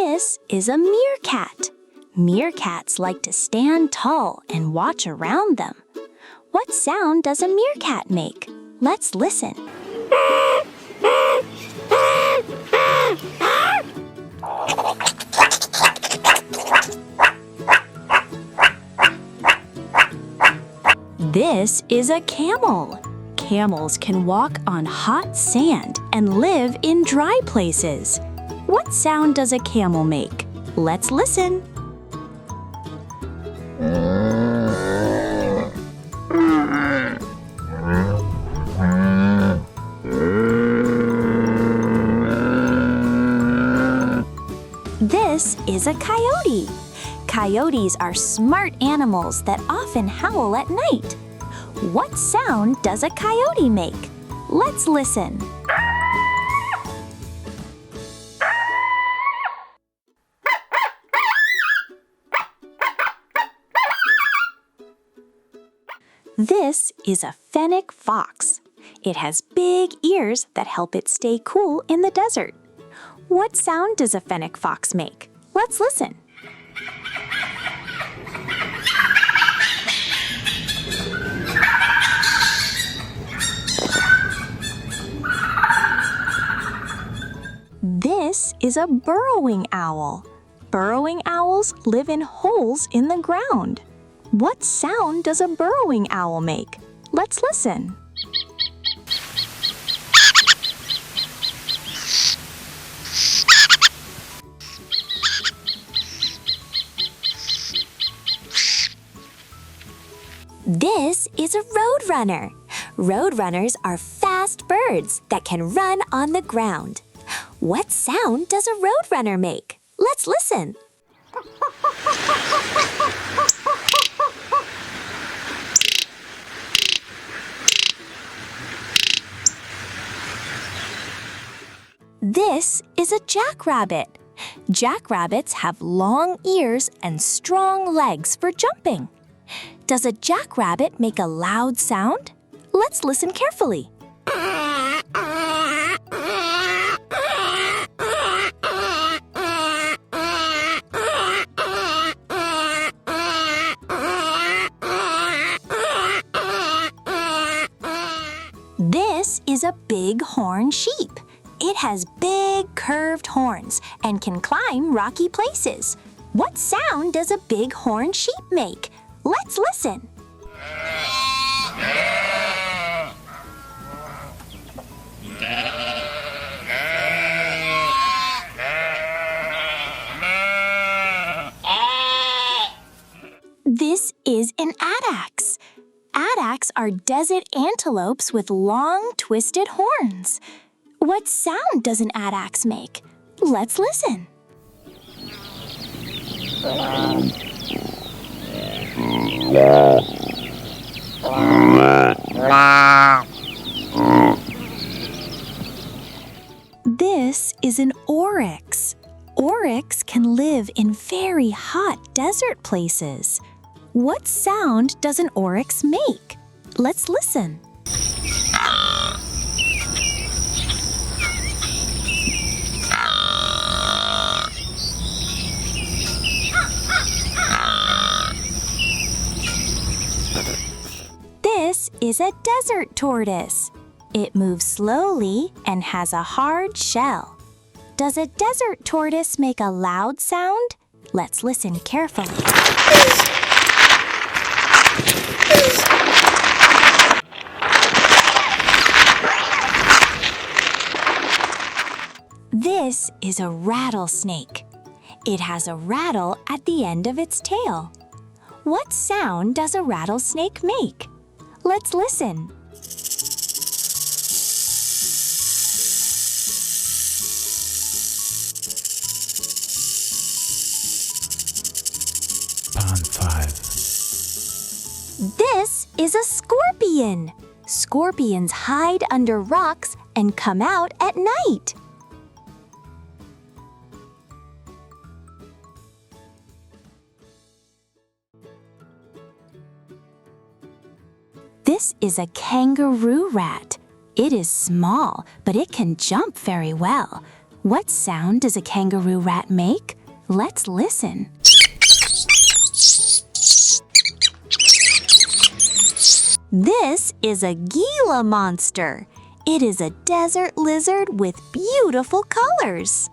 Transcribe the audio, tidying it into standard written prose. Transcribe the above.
This is a meerkat. Meerkats like to stand tall and watch around them. What sound does a meerkat make? Let's listen. This is a camel. Camels can walk on hot sand and live in dry places. What sound does a camel make? Let's listen. This is a coyote. Coyotes are smart animals that often howl at night. What sound does a coyote make? Let's listen. This is a fennec fox. It has big ears that help it stay cool in the desert. What sound does a fennec fox make? Let's listen. This is a burrowing owl. Burrowing owls live in holes in the ground. What sound does a burrowing owl make? Let's listen. This is a roadrunner. Roadrunners are fast birds that can run on the ground. What sound does a roadrunner make? Let's listen. This is a jackrabbit. Jackrabbits have long ears and strong legs for jumping. Does a jackrabbit make a loud sound? Let's listen carefully. This is a bighorn sheep. It has big curved horns and can climb rocky places. What sound does a bighorn sheep make? Let's listen. This is an addax. Addax are desert antelopes with long, twisted horns. What sound does an addax make? Let's listen. This is an oryx. Oryx can live in very hot desert places. What sound does an oryx make? Let's listen. This is a desert tortoise. It moves slowly and has a hard shell. Does a desert tortoise make a loud sound? Let's listen carefully. This is a rattlesnake. It has a rattle at the end of its tail. What sound does a rattlesnake make? Let's listen. Pond 5. This is a scorpion. Scorpions hide under rocks and come out at night. This is a kangaroo rat. It is small, but it can jump very well. What sound does a kangaroo rat make? Let's listen. This is a Gila monster. It is a desert lizard with beautiful colors.